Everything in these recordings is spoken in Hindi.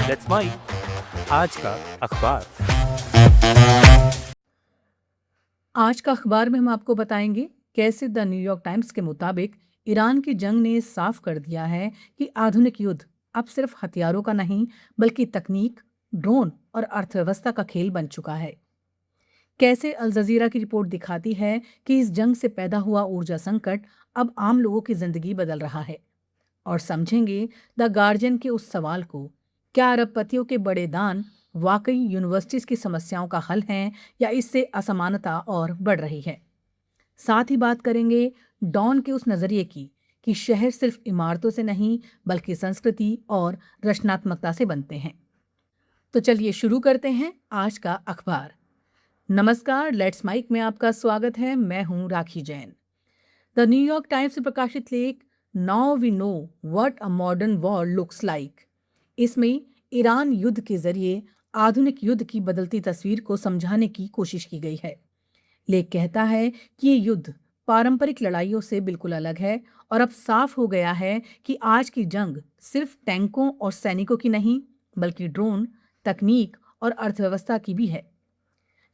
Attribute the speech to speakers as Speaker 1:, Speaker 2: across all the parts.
Speaker 1: लेट्स माइक आज का अखबार।
Speaker 2: आज का अखबार में हम आपको बताएंगे कैसे द न्यूयॉर्क टाइम्स के मुताबिक ईरान की जंग ने साफ कर दिया है कि आधुनिक युद्ध अब सिर्फ हथियारों का नहीं बल्कि तकनीक, ड्रोन और अर्थव्यवस्था का खेल बन चुका है। कैसे अल जजीरा की रिपोर्ट दिखाती है कि इस जंग से पैदा हुआ ऊर्जा संकट अब आम लोगों की जिंदगी बदल रहा है। और समझेंगे द गार्जियन के उस सवाल को, क्या अरबपतियों के बड़े दान वाकई यूनिवर्सिटीज की समस्याओं का हल हैं या इससे असमानता और बढ़ रही है। साथ ही बात करेंगे डॉन के उस नजरिए की कि शहर सिर्फ इमारतों से नहीं बल्कि संस्कृति और रचनात्मकता से बनते हैं। तो चलिए शुरू करते हैं आज का अखबार। नमस्कार, लेट्स माइक में आपका स्वागत है। मैं हूं Rakhi Jain. The New York Times से प्रकाशित लेख now we know what a modern war looks like, इसमें ईरान युद्ध के जरिए आधुनिक युद्ध की बदलती तस्वीर को समझाने की कोशिश की गई है। लेख कहता है कि ये युद्ध पारंपरिक लड़ाइयों से बिल्कुल अलग है और अब साफ हो गया है कि आज की जंग सिर्फ टैंकों और सैनिकों की नहीं बल्कि ड्रोन, तकनीक और अर्थव्यवस्था की भी है।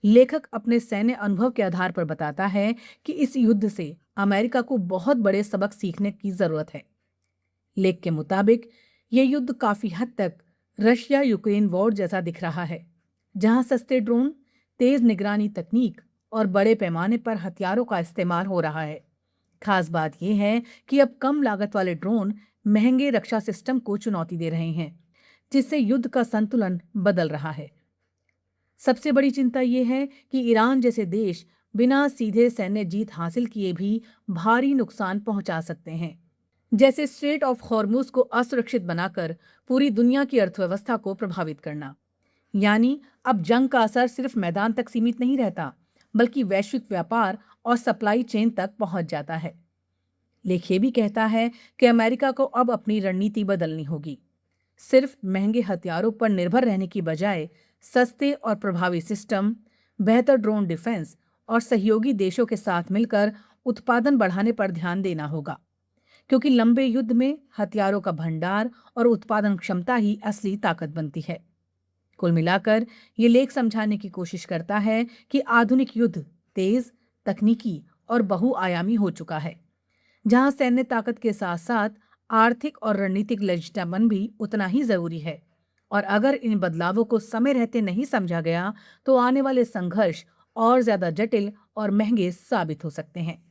Speaker 2: लेखक अपने सैन्य अनुभव के आधार पर बताता है कि इस युद्ध से अमेरिका को बहुत बड़े सबक सीखने की जरूरत है। लेख के मुताबिक यह युद्ध काफी हद तक रशिया यूक्रेन वॉर जैसा दिख रहा है, जहां सस्ते ड्रोन, तेज निगरानी तकनीक और बड़े पैमाने पर हथियारों का इस्तेमाल हो रहा है। खास बात यह है कि अब कम लागत वाले ड्रोन महंगे रक्षा सिस्टम को चुनौती दे रहे हैं, जिससे युद्ध का संतुलन बदल रहा है। सबसे बड़ी चिंता यह है कि ईरान जैसे देश बिना सीधे सैन्य जीत हासिल किए भी भारी नुकसान पहुंचा सकते हैं, जैसे स्ट्रेट ऑफ हॉर्मुज को असुरक्षित बनाकर पूरी दुनिया की अर्थव्यवस्था को प्रभावित करना। यानी अब जंग का असर सिर्फ मैदान तक सीमित नहीं रहता बल्कि वैश्विक व्यापार और सप्लाई चेन तक पहुंच जाता है। लेख ये भी कहता है कि अमेरिका को अब अपनी रणनीति बदलनी होगी। सिर्फ महंगे हथियारों पर निर्भर रहने की बजाय सस्ते और प्रभावी सिस्टम, बेहतर ड्रोन डिफेंस और सहयोगी देशों के साथ मिलकर उत्पादन बढ़ाने पर ध्यान देना होगा, क्योंकि लंबे युद्ध में हथियारों का भंडार और उत्पादन क्षमता ही असली ताकत बनती है। कुल मिलाकर ये लेख समझाने की कोशिश करता है कि आधुनिक युद्ध तेज, तकनीकी और बहुआयामी हो चुका है, जहां सैन्य ताकत के साथ साथ आर्थिक और रणनीतिक लचीलापन भी उतना ही जरूरी है। और अगर इन बदलावों को समय रहते नहीं समझा गया तो आने वाले संघर्ष और ज्यादा जटिल और महंगे साबित हो सकते हैं।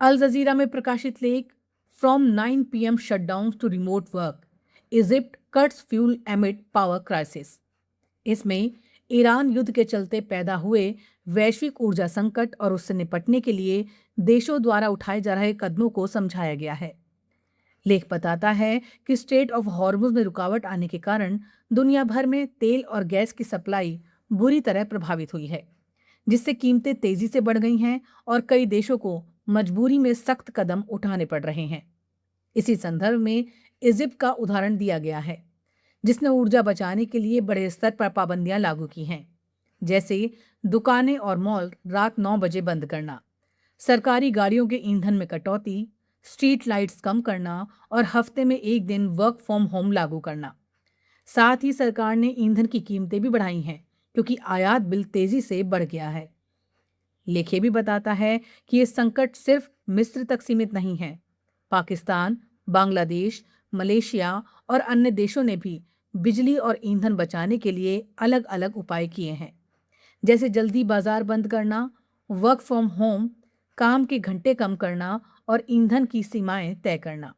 Speaker 2: अल जजीरा में प्रकाशित लेख from 9 PM shutdown to remote work, Egypt cuts fuel amid power crisis, इसमें ईरान युद्ध के चलते पैदा हुए वैश्विक ऊर्जा संकट और उससे निपटने के लिए देशों द्वारा उठाए जा रहे कदमों को समझाया गया है। लेख बताता है कि स्ट्रेट ऑफ हॉर्मुज में रुकावट आने के कारण दुनिया भर में तेल और गैस की सप्लाई बुरी तरह प्रभावित हुई है, जिससे कीमतें तेजी से बढ़ गई हैं और कई देशों को मजबूरी में सख्त कदम उठाने पड़ रहे हैं। इसी संदर्भ में इजिप्ट का उदाहरण दिया गया है, जिसने ऊर्जा बचाने के लिए बड़े स्तर पर पाबंदियां लागू की हैं, जैसे दुकानें और मॉल रात 9 बजे बंद करना, सरकारी गाड़ियों के ईंधन में कटौती, स्ट्रीट लाइट्स कम करना और हफ्ते में एक दिन वर्क फ्रॉम होम लागू करना। साथ ही सरकार ने ईंधन की कीमतें भी बढ़ाई हैं, क्योंकि आयात बिल तेजी से बढ़ गया है। लेख ये भी बताता है कि ये संकट सिर्फ मिस्र तक सीमित नहीं है। पाकिस्तान, बांग्लादेश, मलेशिया और अन्य देशों ने भी बिजली और ईंधन बचाने के लिए अलग अलग उपाय किए हैं, जैसे जल्दी बाजार बंद करना, वर्क फ्रॉम होम, काम के घंटे कम करना और ईंधन की सीमाएं तय करना।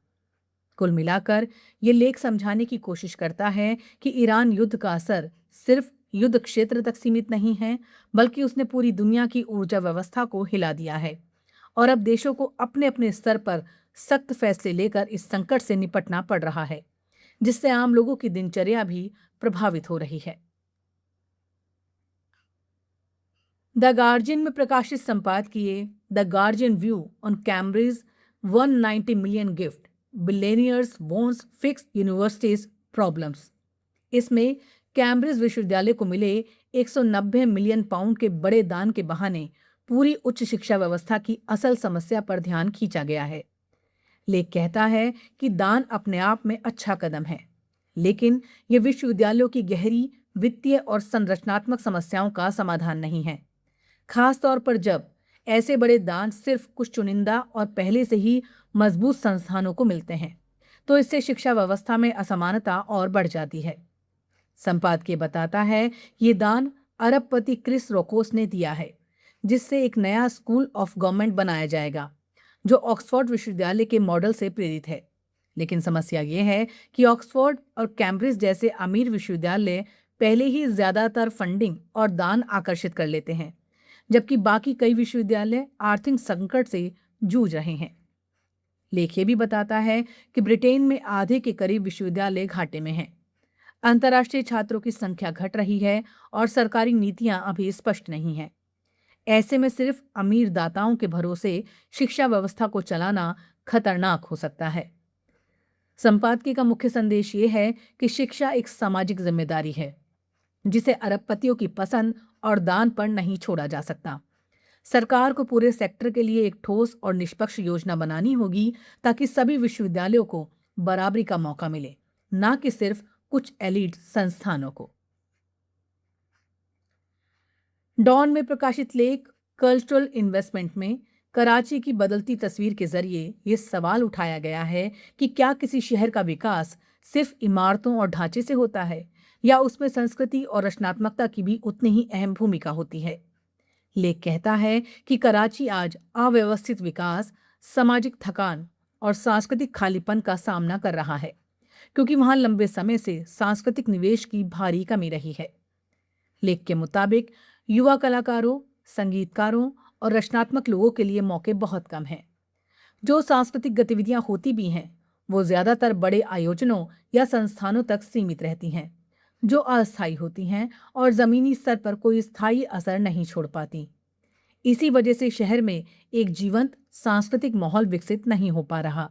Speaker 2: कुल मिलाकर ये लेख समझाने की कोशिश करता है कि ईरान युद्ध का असर सिर्फ युद्ध क्षेत्र तक सीमित नहीं है, बल्कि उसने पूरी दुनिया की ऊर्जा व्यवस्था को हिला दिया है और अब देशों को अपने अपने स्तर पर सख्त फैसले लेकर इस संकट से निपटना पड़ रहा है, जिससे आम लोगों की दिनचर्या भी प्रभावित हो रही है। द गार्जियन में प्रकाशित संपादकीय the guardian view on Cambridge 190 million gift, billionaires wants fix universities problems, इसमें कैम्ब्रिज विश्वविद्यालय को मिले 190 मिलियन पाउंड के बड़े दान के बहाने पूरी उच्च शिक्षा व्यवस्था की असल समस्या पर ध्यान खींचा गया है। लेख कहता है कि दान अपने आप में अच्छा कदम है, लेकिन ये विश्वविद्यालयों की गहरी वित्तीय और संरचनात्मक समस्याओं का समाधान नहीं है। खास तौर पर जब ऐसे बड़े दान सिर्फ कुछ चुनिंदा और पहले से ही मजबूत संस्थानों को मिलते हैं, तो इससे शिक्षा व्यवस्था में असमानता और बढ़ जाती है। संपादकीय बताता है ये दान अरबपति क्रिस रोकोस ने दिया है, जिससे एक नया स्कूल ऑफ गवर्नमेंट बनाया जाएगा जो ऑक्सफोर्ड विश्वविद्यालय के मॉडल से प्रेरित है। लेकिन समस्या ये है कि ऑक्सफोर्ड और कैम्ब्रिज जैसे अमीर विश्वविद्यालय पहले ही ज्यादातर फंडिंग और दान आकर्षित कर लेते हैं, जबकि बाकी कई विश्वविद्यालय आर्थिक संकट से जूझ रहे हैं। लेख ये भी बताता है कि ब्रिटेन में आधे के करीब विश्वविद्यालय घाटे में हैं। अंतर्राष्ट्रीय छात्रों की संख्या घट रही है और सरकारी नीतियां अभी स्पष्ट नहीं हैं। ऐसे में सिर्फ अमीर दाताओं के भरोसे शिक्षा व्यवस्था को चलाना खतरनाक हो सकता है। संपादकीय का मुख्य संदेश ये है कि शिक्षा एक सामाजिक जिम्मेदारी है, जिसे अरबपतियों की पसंद और दान पर नहीं छोड़ा जा सकता। सरकार को पूरे सेक्टर के लिए एक ठोस और निष्पक्ष योजना बनानी होगी ताकि सभी विश्वविद्यालयों को बराबरी का मौका मिले, न कि सिर्फ कुछ एलीट संस्थानों को। डॉन में प्रकाशित लेख कल्चरल इन्वेस्टमेंट में कराची की बदलती तस्वीर के जरिए ये सवाल उठाया गया है कि क्या किसी शहर का विकास सिर्फ इमारतों और ढांचे से होता है या उसमें संस्कृति और रचनात्मकता की भी उतनी ही अहम भूमिका होती है। लेख कहता है कि कराची आज अव्यवस्थित विकास, सामाजिक थकान और सांस्कृतिक खालीपन का सामना कर रहा है, क्योंकि वहां लंबे समय से सांस्कृतिक निवेश की भारी कमी रही है। लेख के मुताबिक युवा कलाकारों, संगीतकारों और रचनात्मक लोगों के लिए मौके बहुत कम हैं। जो सांस्कृतिक गतिविधियां होती भी हैं, वो ज्यादातर बड़े आयोजनों या संस्थानों तक सीमित रहती हैं, जो अस्थायी होती हैं और जमीनी स्तर पर कोई स्थायी असर नहीं छोड़ पाती। इसी वजह से शहर में एक जीवंत सांस्कृतिक माहौल विकसित नहीं हो पा रहा।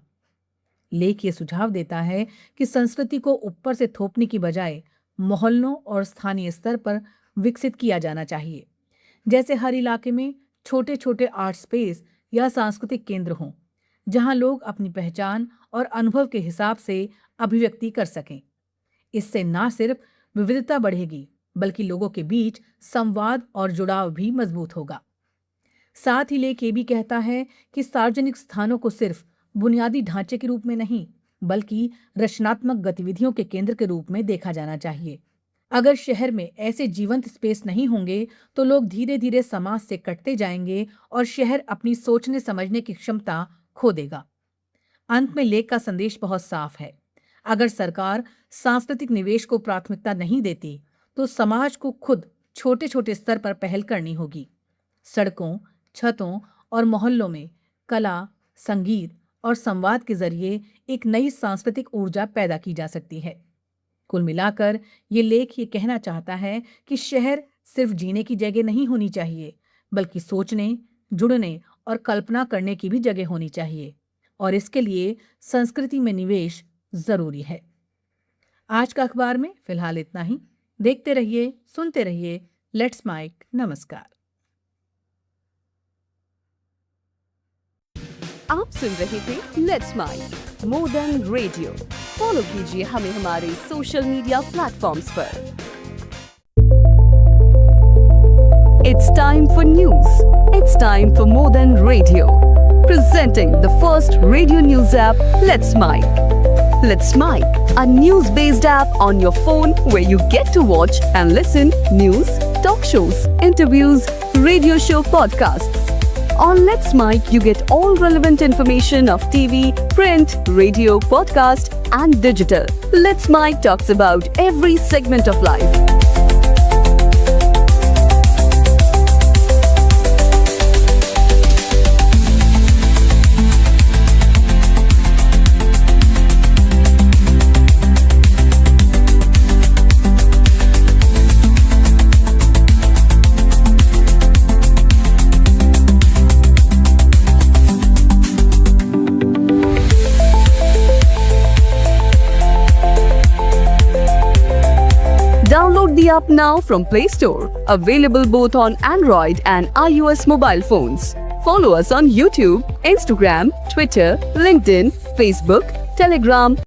Speaker 2: लेख ये सुझाव देता है कि संस्कृति को ऊपर से थोपने की बजाय मोहल्लों और स्थानीय स्तर पर विकसित किया जाना चाहिए। जैसे हर इलाके में छोटे छोटे आर्ट स्पेस या सांस्कृतिक केंद्र हों, जहां लोग अपनी पहचान और अनुभव के हिसाब से अभिव्यक्ति कर सकें। इससे न सिर्फ विविधता बढ़ेगी, बल्कि लोगों के बीच संवाद और जुड़ाव भी मजबूत होगा। साथ ही लेख ये भी कहता है कि सार्वजनिक स्थानों को सिर्फ बुनियादी ढांचे के रूप में नहीं, बल्कि रचनात्मक गतिविधियों के केंद्र के रूप में देखा जाना चाहिए। अगर शहर में ऐसे जीवंत स्पेस नहीं होंगे तो लोग धीरे धीरे समाज से कटते जाएंगे और शहर अपनी सोचने समझने की क्षमता खो देगा। अंत में लेख का संदेश बहुत साफ है। अगर सरकार सांस्कृतिक निवेश को प्राथमिकता नहीं देती तो समाज को खुद छोटे छोटे स्तर पर पहल करनी होगी। सड़कों, छतों और मोहल्लों में कला, संगीत और संवाद के जरिए एक नई सांस्कृतिक ऊर्जा पैदा की जा सकती है। कुल मिलाकर ये लेख ये कहना चाहता है कि शहर सिर्फ जीने की जगह नहीं होनी चाहिए, बल्कि सोचने, जुड़ने और कल्पना करने की भी जगह होनी चाहिए, और इसके लिए संस्कृति में निवेश जरूरी है। आज का अखबार में फिलहाल इतना ही। देखते रहिए, सुनते रहिए लेट्स माइक। नमस्कार।
Speaker 3: आप सुन रहे थे let's mic more than radio. Follow कीजिए हमें हमारे सोशल मीडिया प्लेटफॉर्म्स पर। It's time for news. It's time for more than radio. Presenting the first radio news app, Let's Mic. Let's Mic, a news-based app on your phone where you get to watch and listen news, talk shows, interviews, radio show podcasts. On Let's Mic, you get all relevant information of TV, print, radio, podcast, and digital. Let's Mic talks about every segment of life. Download the app now from Play Store. Available both on Android and iOS mobile phones. Follow us on YouTube, Instagram, Twitter, LinkedIn, Facebook, Telegram,